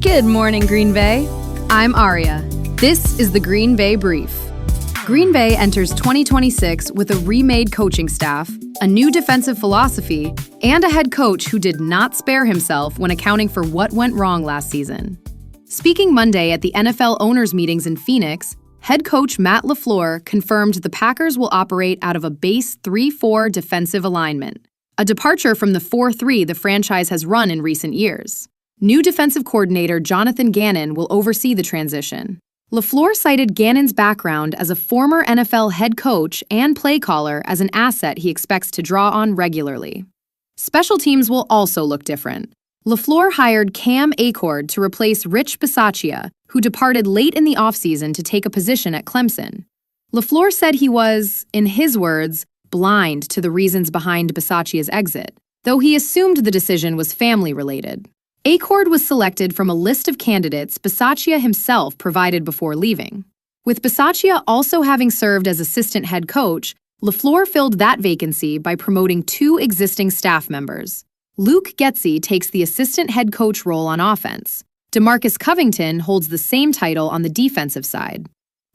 Good morning, Green Bay. I'm Aria. This is the Green Bay Brief. Green Bay enters 2026 with a remade coaching staff, a new defensive philosophy, and a head coach who did not spare himself when accounting for what went wrong last season. Speaking Monday at the NFL owners' meetings in Phoenix, head coach Matt LaFleur confirmed the Packers will operate out of a base 3-4 defensive alignment, a departure from the 4-3 the franchise has run in recent years. New defensive coordinator Jonathan Gannon will oversee the transition. LaFleur cited Gannon's background as a former NFL head coach and play caller as an asset he expects to draw on regularly. Special teams will also look different. LaFleur hired Cam Achord to replace Rich Bisaccia, who departed late in the offseason to take a position at Clemson. LaFleur said he was, in his words, blind to the reasons behind Bisaccia's exit, though he assumed the decision was family-related. Achord was selected from a list of candidates Bisaccia himself provided before leaving. With Bisaccia also having served as assistant head coach, LaFleur filled that vacancy by promoting two existing staff members. Luke Getsy takes the assistant head coach role on offense. DeMarcus Covington holds the same title on the defensive side.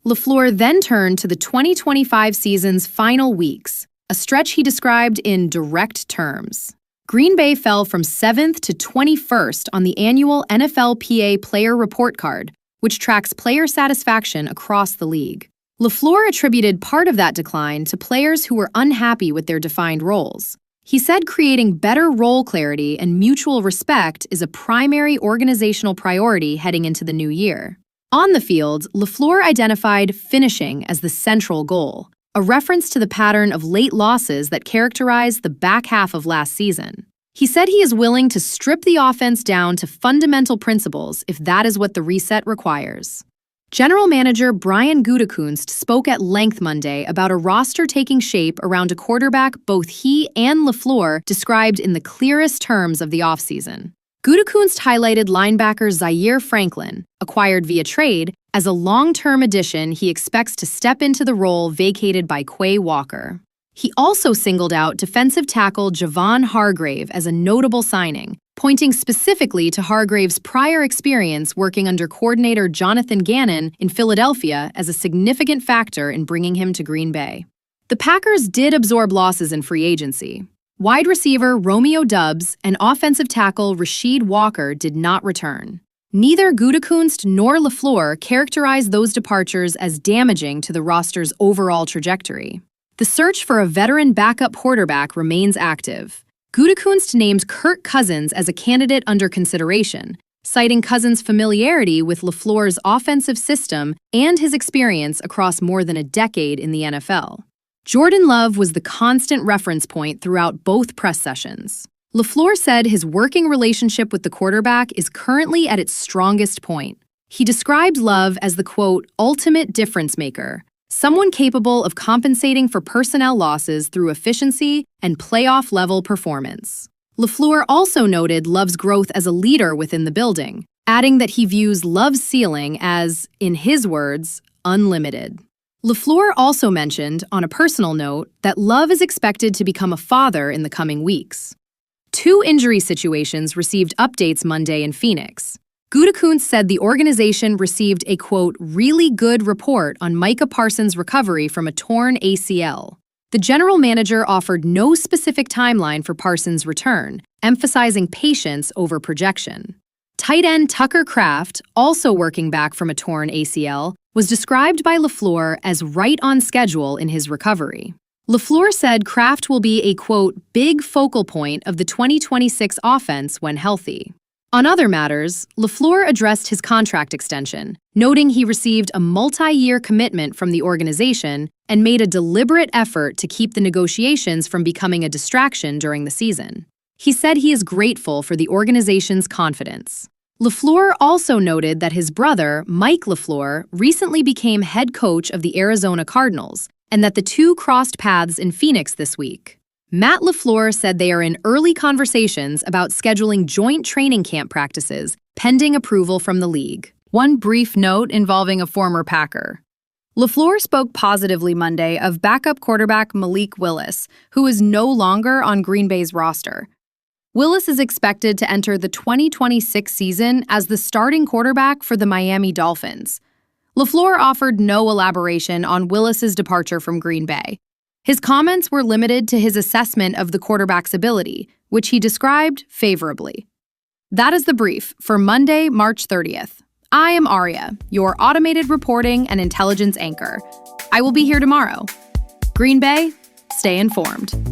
LaFleur then turned to the 2025 season's final weeks, a stretch he described in direct terms. Green Bay fell from 7th to 21st on the annual NFLPA Player Report Card, which tracks player satisfaction across the league. LaFleur attributed part of that decline to players who were unhappy with their defined roles. He said creating better role clarity and mutual respect is a primary organizational priority heading into the new year. On the field, LaFleur identified finishing as the central goal, a reference to the pattern of late losses that characterized the back half of last season. He said he is willing to strip the offense down to fundamental principles if that is what the reset requires. General Manager Brian Gutekunst spoke at length Monday about a roster taking shape around a quarterback both he and LaFleur described in the clearest terms of the offseason. Gutekunst highlighted linebacker Zaire Franklin, acquired via trade, as a long-term addition he expects to step into the role vacated by Quay Walker. He also singled out defensive tackle Javon Hargrave as a notable signing, pointing specifically to Hargrave's prior experience working under coordinator Jonathan Gannon in Philadelphia as a significant factor in bringing him to Green Bay. The Packers did absorb losses in free agency. Wide receiver Romeo Doubs and offensive tackle Rasheed Walker did not return. Neither Gutekunst nor LaFleur characterized those departures as damaging to the roster's overall trajectory. The search for a veteran backup quarterback remains active. Gutekunst named Kirk Cousins as a candidate under consideration, citing Cousins' familiarity with LaFleur's offensive system and his experience across more than a decade in the NFL. Jordan Love was the constant reference point throughout both press sessions. LaFleur said his working relationship with the quarterback is currently at its strongest point. He described Love as the, quote, ultimate difference maker, someone capable of compensating for personnel losses through efficiency and playoff-level performance. LaFleur also noted Love's growth as a leader within the building, adding that he views Love's ceiling as, in his words, unlimited. LaFleur also mentioned, on a personal note, that Love is expected to become a father in the coming weeks. Two injury situations received updates Monday in Phoenix. Gutekunst said the organization received a, quote, really good report on Micah Parsons' recovery from a torn ACL. The general manager offered no specific timeline for Parsons' return, emphasizing patience over projection. Tight end Tucker Kraft, also working back from a torn ACL, was described by LaFleur as right on schedule in his recovery. LaFleur said Kraft will be a, quote, big focal point of the 2026 offense when healthy. On other matters, LaFleur addressed his contract extension, noting he received a multi-year commitment from the organization and made a deliberate effort to keep the negotiations from becoming a distraction during the season. He said he is grateful for the organization's confidence. LaFleur also noted that his brother, Mike LaFleur, recently became head coach of the Arizona Cardinals, and that the two crossed paths in Phoenix this week. Matt LaFleur said they are in early conversations about scheduling joint training camp practices, pending approval from the league. One brief note involving a former Packer. LaFleur spoke positively Monday of backup quarterback Malik Willis, who is no longer on Green Bay's roster. Willis is expected to enter the 2026 season as the starting quarterback for the Miami Dolphins. LaFleur offered no elaboration on Willis's departure from Green Bay. His comments were limited to his assessment of the quarterback's ability, which he described favorably. That is the brief for Monday, March 30th. I am Aria, your automated reporting and intelligence anchor. I will be here tomorrow. Green Bay, stay informed.